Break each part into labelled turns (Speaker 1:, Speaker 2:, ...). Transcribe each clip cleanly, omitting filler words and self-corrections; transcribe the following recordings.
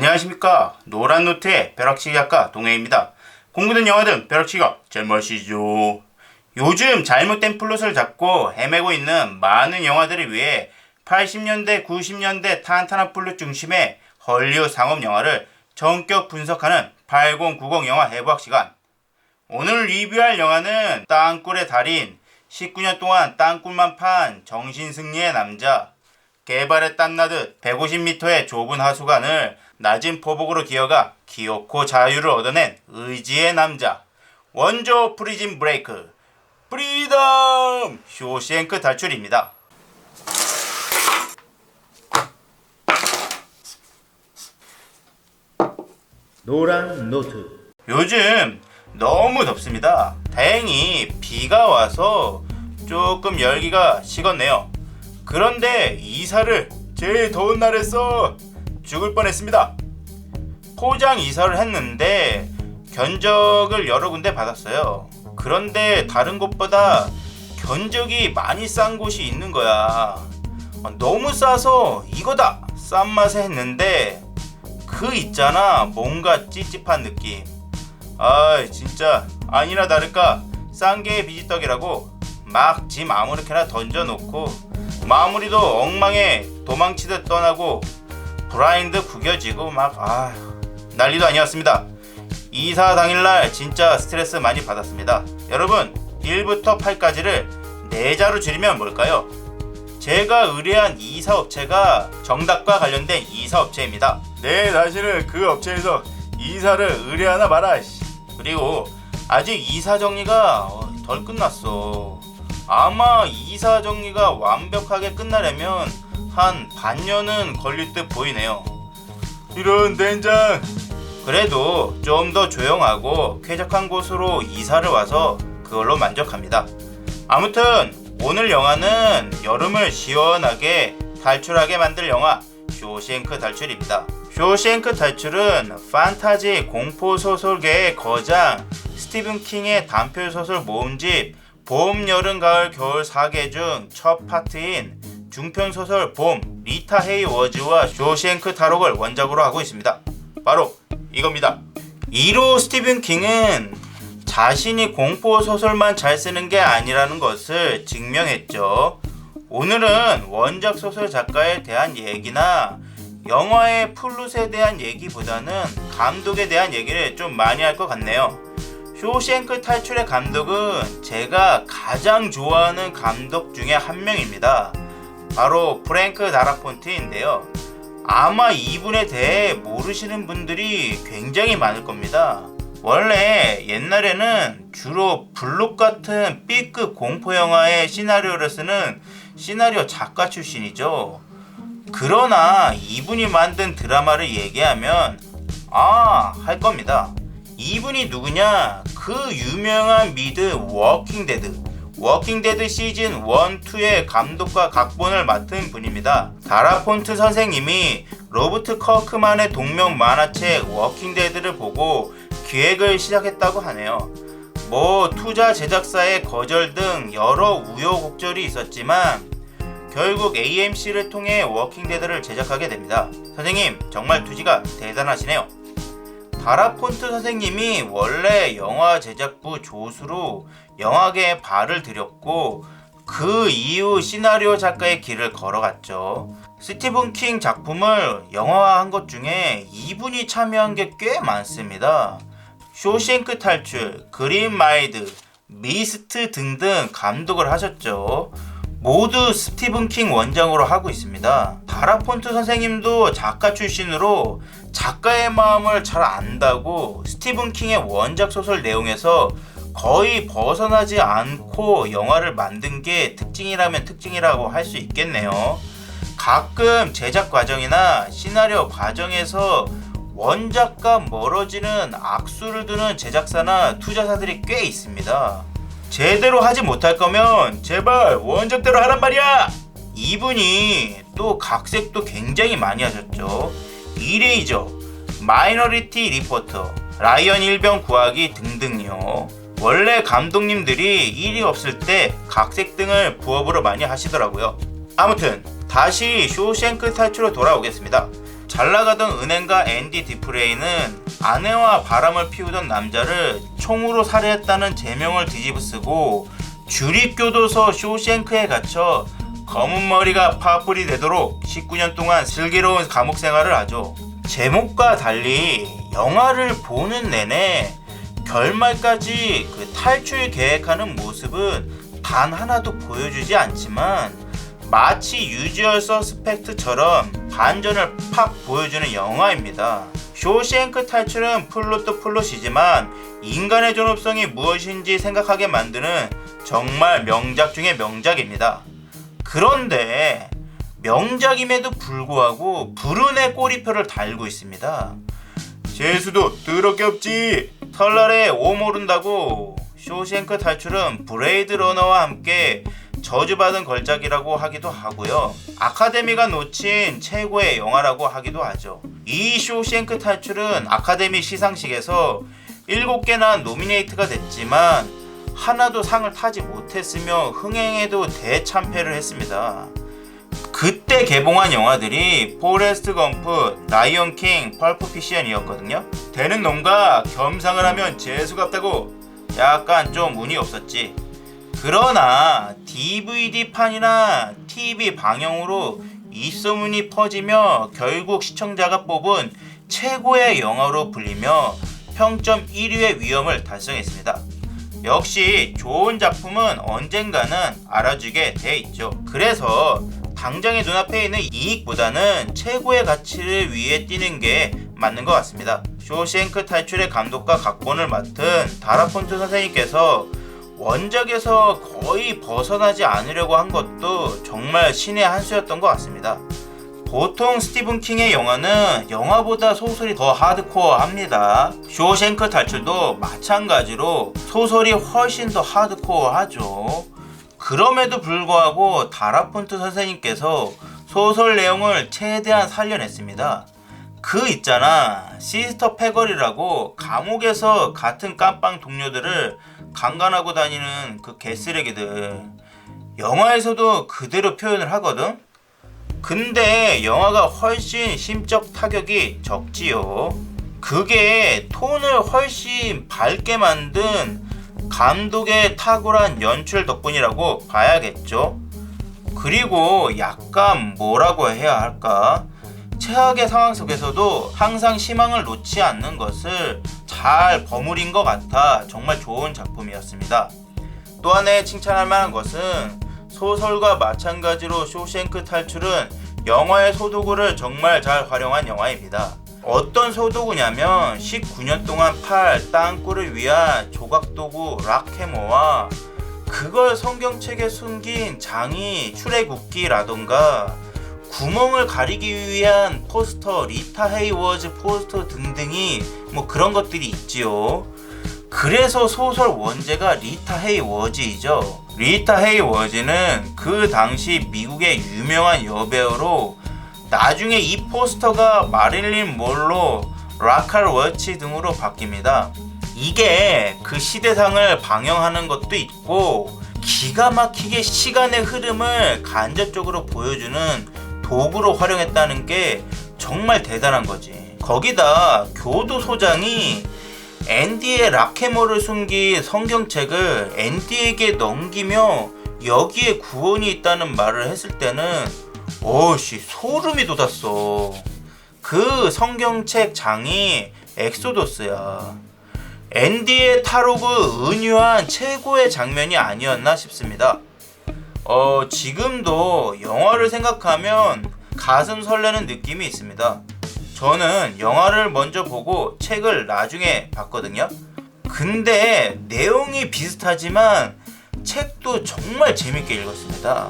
Speaker 1: 안녕하십니까. 노란노트의 벼락치기 작가 동해입니다. 공부된 영화든 벼락치기가 제멋이죠. 요즘 잘못된 플롯을 잡고 헤매고 있는 많은 영화들을 위해 80년대 90년대 탄탄한 플롯 중심의 헐리우드 상업 영화를 전격 분석하는 8090 영화 해부학 시간. 오늘 리뷰할 영화는 땅굴의 달인, 19년 동안 땅굴만 판 정신승리의 남자, 개발에 땀나듯 150m의 좁은 하수관을 낮은 포복으로 기어가 기어코 자유를 얻어낸 의지의 남자, 원조 프리즌 브레이크, 프리덤! 쇼생크 탈출입니다.
Speaker 2: 노란 노트.
Speaker 1: 요즘 너무 덥습니다. 다행히 비가 와서 조금 열기가 식었네요. 그런데 이사를 제일 더운 날에 써 죽을 뻔했습니다. 포장 이사를 했는데 견적을 여러 군데 받았어요. 그런데 다른 곳보다 견적이 많이 싼 곳이 있는 거야. 너무 싸서 이거다 싼 맛에 했는데 그 있잖아, 뭔가 찝찝한 느낌. 진짜 아니나 다를까 싼 게 비지떡이라고 막 짐 아무렇게나 던져놓고 마무리도 엉망에 도망치듯 떠나고 브라인드 구겨지고 난리도 아니었습니다. 이사 당일날 진짜 스트레스 많이 받았습니다. 여러분, 1부터 8까지를 4자로 줄이면 뭘까요? 제가 의뢰한 이사업체가 정답과 관련된 이사업체입니다. 네, 다시는 그 업체에서 이사를 의뢰하나 마라. 그리고 아직 이사 정리가 덜 끝났어. 아마 이사 정리가 완벽하게 끝나려면 한 반년은 걸릴 듯 보이네요. 이런 된장. 그래도 좀 더 조용하고 쾌적한 곳으로 이사를 와서 그걸로 만족합니다. 아무튼 오늘 영화는 여름을 시원하게 탈출하게 만들 영화 쇼생크 탈출입니다. 쇼생크 탈출은 판타지 공포소설계의 거장 스티븐 킹의 단편소설 모음집 봄, 여름, 가을, 겨울 4개 중 첫 파트인 중편소설 봄, 리타 헤이 워즈와 쇼생크 탈옥을 원작으로 하고 있습니다. 바로 이겁니다. 이로 스티븐 킹은 자신이 공포소설만 잘 쓰는 게 아니라는 것을 증명했죠. 오늘은 원작 소설 작가에 대한 얘기나 영화의 플롯에 대한 얘기보다는 감독에 대한 얘기를 좀 많이 할 것 같네요. 쇼생크 탈출의 감독은 제가 가장 좋아하는 감독 중에 한 명입니다. 바로 프랭크 다라폰트인데요. 아마 이분에 대해 모르시는 분들이 굉장히 많을 겁니다. 원래 옛날에는 주로 블록 같은 B급 공포영화의 시나리오를 쓰는 시나리오 작가 출신이죠. 그러나 이분이 만든 드라마를 얘기하면 할 겁니다. 이분이 누구냐? 그 유명한 미드 워킹데드 시즌 1, 2의 감독과 각본을 맡은 분입니다. 다라폰트 선생님이 로버트 커크만의 동명 만화책 워킹데드를 보고 기획을 시작했다고 하네요. 투자 제작사의 거절 등 여러 우여곡절이 있었지만 결국 AMC를 통해 워킹데드를 제작하게 됩니다. 선생님, 정말 투지가 대단하시네요. 다라폰트 선생님이 원래 영화 제작부 조수로 영화계에 발을 들였고 그 이후 시나리오 작가의 길을 걸어갔죠. 스티븐 킹 작품을 영화화한 것 중에 이분이 참여한 게 꽤 많습니다. 쇼생크 탈출, 그린 마일드, 미스트 등등 감독을 하셨죠. 모두 스티븐 킹 원작으로 하고 있습니다. 다라폰트 선생님도 작가 출신으로 작가의 마음을 잘 안다고 스티븐 킹의 원작 소설 내용에서 거의 벗어나지 않고 영화를 만든 게 특징이라면 특징이라고 할 수 있겠네요. 가끔 제작 과정이나 시나리오 과정에서 원작과 멀어지는 악수를 두는 제작사나 투자사들이 꽤 있습니다. 제대로 하지 못할 거면 제발 원작대로 하란 말이야! 이분이 또 각색도 굉장히 많이 하셨죠. 이레이저, 마이너리티 리포터, 라이언 일병 구하기 등등요. 원래 감독님들이 일이 없을 때 각색 등을 부업으로 많이 하시더라고요. 아무튼 다시 쇼생크 탈출로 돌아오겠습니다. 잘나가던 은행가 앤디 디프레이는 아내와 바람을 피우던 남자를 총으로 살해했다는 제명을 뒤집어쓰고 주립교도소 쇼생크에 갇혀 검은 머리가 파뿌리 되도록 19년 동안 슬기로운 감옥 생활을 하죠. 제목과 달리 영화를 보는 내내 결말까지 그 탈출 계획하는 모습은 단 하나도 보여주지 않지만 마치 유주얼 서스펙트처럼 반전을 팍 보여주는 영화입니다. 쇼생크 탈출은 플롯도 플롯이지만 인간의 존엄성이 무엇인지 생각하게 만드는 정말 명작 중의 명작입니다. 그런데 명작임에도 불구하고 불운의 꼬리표를 달고 있습니다. 재수도 더럽게 없지. 설날에 오모른다고. 쇼생크 탈출은 브레이드 러너와 함께 저주받은 걸작이라고 하기도 하고요. 아카데미가 놓친 최고의 영화라고 하기도 하죠. 이 쇼생크 탈출은 아카데미 시상식에서 7개나 노미네이트가 됐지만 하나도 상을 타지 못했으며 흥행에도 대참패를 했습니다. 그때 개봉한 영화들이 포레스트 검프, 라이언 킹, 펄프 픽션이었거든요. 되는 놈과 겸상을 하면 재수갑다고 약간 좀 운이 없었지. 그러나 DVD판이나 TV 방영으로 입소문이 퍼지며 결국 시청자가 뽑은 최고의 영화로 불리며 평점 1위의 위엄을 달성했습니다. 역시 좋은 작품은 언젠가는 알아주게 돼 있죠. 그래서 당장의 눈앞에 있는 이익보다는 최고의 가치를 위해 뛰는 게 맞는 것 같습니다. 쇼생크 탈출의 감독과 각본을 맡은 다라폰트 선생님께서 원작에서 거의 벗어나지 않으려고 한 것도 정말 신의 한 수였던 것 같습니다. 보통 스티븐 킹의 영화는 영화보다 소설이 더 하드코어합니다. 쇼생크 탈출도 마찬가지로 소설이 훨씬 더 하드코어하죠. 그럼에도 불구하고 다라폰트 선생님께서 소설 내용을 최대한 살려냈습니다. 그 있잖아, 시스터 패거리라고 감옥에서 같은 깜빵 동료들을 강간하고 다니는 그 개쓰레기들, 영화에서도 그대로 표현을 하거든. 근데 영화가 훨씬 심적 타격이 적지요. 그게 톤을 훨씬 밝게 만든 감독의 탁월한 연출 덕분이라고 봐야겠죠. 그리고 약간 뭐라고 해야 할까, 최악의 상황 속에서도 항상 희망을 놓지 않는 것을 잘 버무린 것 같아 정말 좋은 작품이었습니다. 또 하나의 칭찬할 만한 것은 소설과 마찬가지로 쇼생크 탈출은 영화의 소도구를 정말 잘 활용한 영화입니다. 어떤 소도구냐면 19년 동안 팔 땅굴을 위한 조각도구 락해머와 그걸 성경책에 숨긴 장이 출애굽기라던가 구멍을 가리기 위한 포스터, 리타 헤이워즈 포스터 등등이 뭐 그런 것들이 있지요. 그래서 소설 원제가 리타 헤이워즈이죠. 리타 헤이워즈는 그 당시 미국의 유명한 여배우로 나중에 이 포스터가 마릴린 몰로, 라칼 워치 등으로 바뀝니다. 이게 그 시대상을 방영하는 것도 있고 기가 막히게 시간의 흐름을 간접적으로 보여주는 도구로 활용했다는 게 정말 대단한 거지. 거기다 교도소장이 앤디의 락해머를 숨긴 성경책을 앤디에게 넘기며 여기에 구원이 있다는 말을 했을 때는 소름이 돋았어. 그 성경책 장이 엑소더스야. 앤디의 탈옥을 은유한 최고의 장면이 아니었나 싶습니다. 지금도 영화를 생각하면 가슴 설레는 느낌이 있습니다. 저는 영화를 먼저 보고 책을 나중에 봤거든요. 근데 내용이 비슷하지만 책도 정말 재밌게 읽었습니다.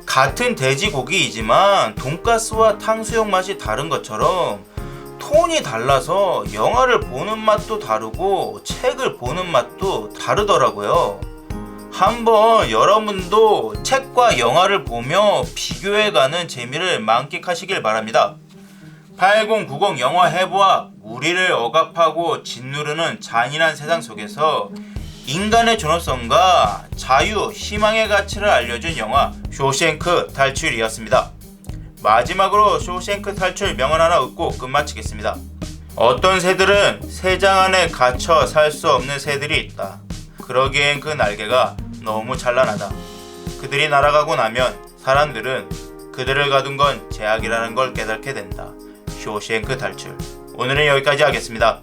Speaker 1: 같은 돼지고기이지만 돈가스와 탕수육 맛이 다른 것처럼 톤이 달라서 영화를 보는 맛도 다르고 책을 보는 맛도 다르더라고요. 한번 여러분도 책과 영화를 보며 비교해가는 재미를 만끽하시길 바랍니다. 8090 영화 해부와 우리를 억압하고 짓누르는 잔인한 세상 속에서 인간의 존엄성과 자유, 희망의 가치를 알려준 영화 쇼생크 탈출이었습니다. 마지막으로 쇼생크 탈출 명언 하나 얻고 끝마치겠습니다. 어떤 새들은 새장 안에 갇혀 살 수 없는 새들이 있다. 그러기엔 그 날개가 너무 찬란하다. 그들이 날아가고 나면 사람들은 그들을 가둔 건 제약이라는 걸 깨닫게 된다. 쇼생크 탈출. 오늘은 여기까지 하겠습니다.